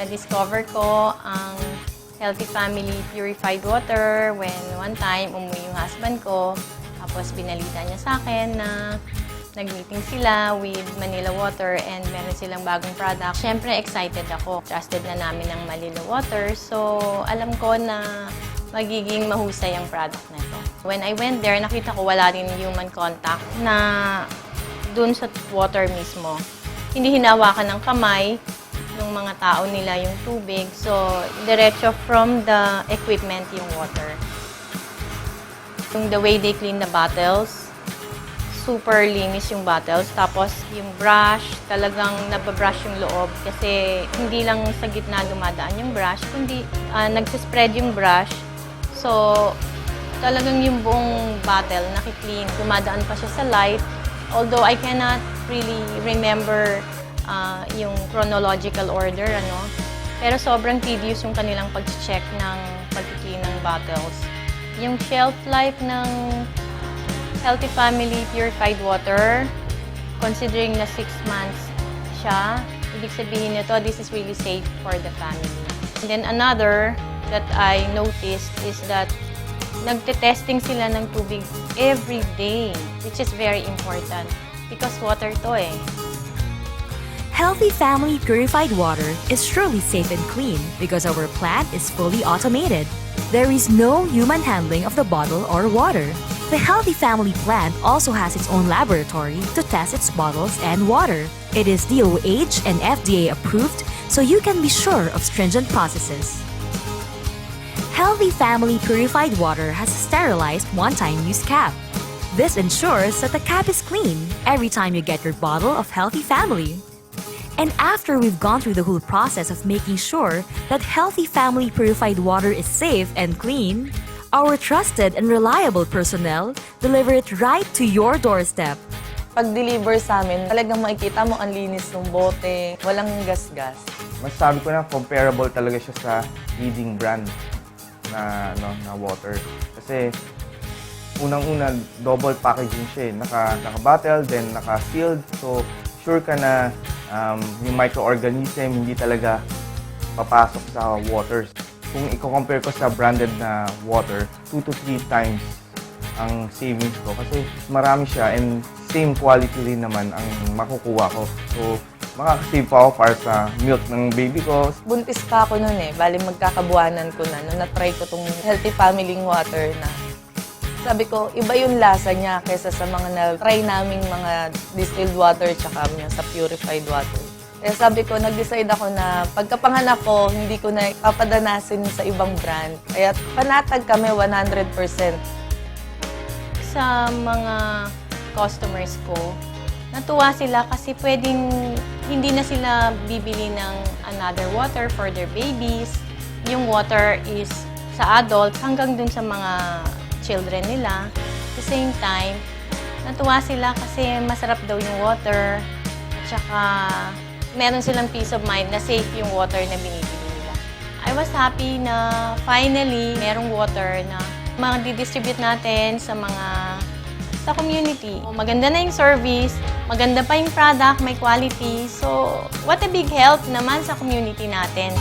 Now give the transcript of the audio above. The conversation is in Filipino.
Na-discover ko ang Healthy Family Purified Water when one time umuwi yung husband ko. Tapos binalita niya sa akin na nag-meeting sila with Manila Water and meron silang bagong product. Siyempre, excited ako. Trusted na namin ang Manila Water. So, alam ko na magiging mahusay ang product na ito. When I went there, nakita ko wala rin human contact na dun sa water mismo. Hindi hinawakan ng kamay ng mga tao nila yung tubig. So, diretso from the equipment yung water. The way they clean the bottles, super linis yung bottles. Tapos, yung brush, talagang nababrush yung loob. Kasi, hindi lang sa gitna dumadaan yung brush, kundi nagsispread yung brush. So, talagang yung buong bottle nakiklean. Dumadaan pa siya sa light. Although, I cannot really remember yung chronological order, pero sobrang tedious yung kanilang pag-check ng pag-clean ng bottles. Yung shelf life ng Healthy Family Purified Water, considering na 6 months siya, ibig sabihin nito, this is really safe for the family. And then another that I noticed is that nagte-testing sila ng tubig every day, which is very important because water to eh. Healthy Family Purified Water is truly safe and clean because our plant is fully automated. There is no human handling of the bottle or water. The Healthy Family plant also has its own laboratory to test its bottles and water. It is DOH and FDA approved, so you can be sure of stringent processes. Healthy Family Purified Water has a sterilized one-time use cap. This ensures that the cap is clean every time you get your bottle of Healthy Family. And after we've gone through the whole process of making sure that Healthy Family Purified Water is safe and clean, our trusted and reliable personnel deliver it right to your doorstep. Pag-deliver sa amin, talagang makikita mo ang linis ng bote, walang gas-gas. Masasabi ko na comparable talaga siya sa leading brand na water. Kasi unang-una, double packaging siya eh. Naka-bottle, then naka-sealed. So, sure ka na yung microorganism hindi talaga papasok sa water. Kung i-compare ko sa branded na water, 2 to 3 times ang savings ko kasi marami siya and same quality rin naman ang makukuha ko. So, makakasave pa ako para sa milk ng baby ko. Buntis pa ako noon eh, bali magkakabuanan ko na nung na-try ko tong Healthy Family Water na sabi ko, iba yung lasa niya kaysa sa mga na-try naming mga distilled water tsaka sa purified water. Kaya sabi ko, nag-decide ako na pagkapanganak ko, hindi ko na papadanasin sa ibang brand. Kaya panatag kami 100%. Sa mga customers ko, natuwa sila kasi pwedeng hindi na sila bibili ng another water for their babies. Yung water is sa adults hanggang dun sa mga children nila. At the same time, natuwa sila kasi masarap daw yung water. At saka, meron silang peace of mind na safe yung water na binibili nila. I was happy na finally, merong water na mag-distribute natin sa community. Maganda na yung service, maganda pa yung product, may quality. So, what a big help naman sa community natin.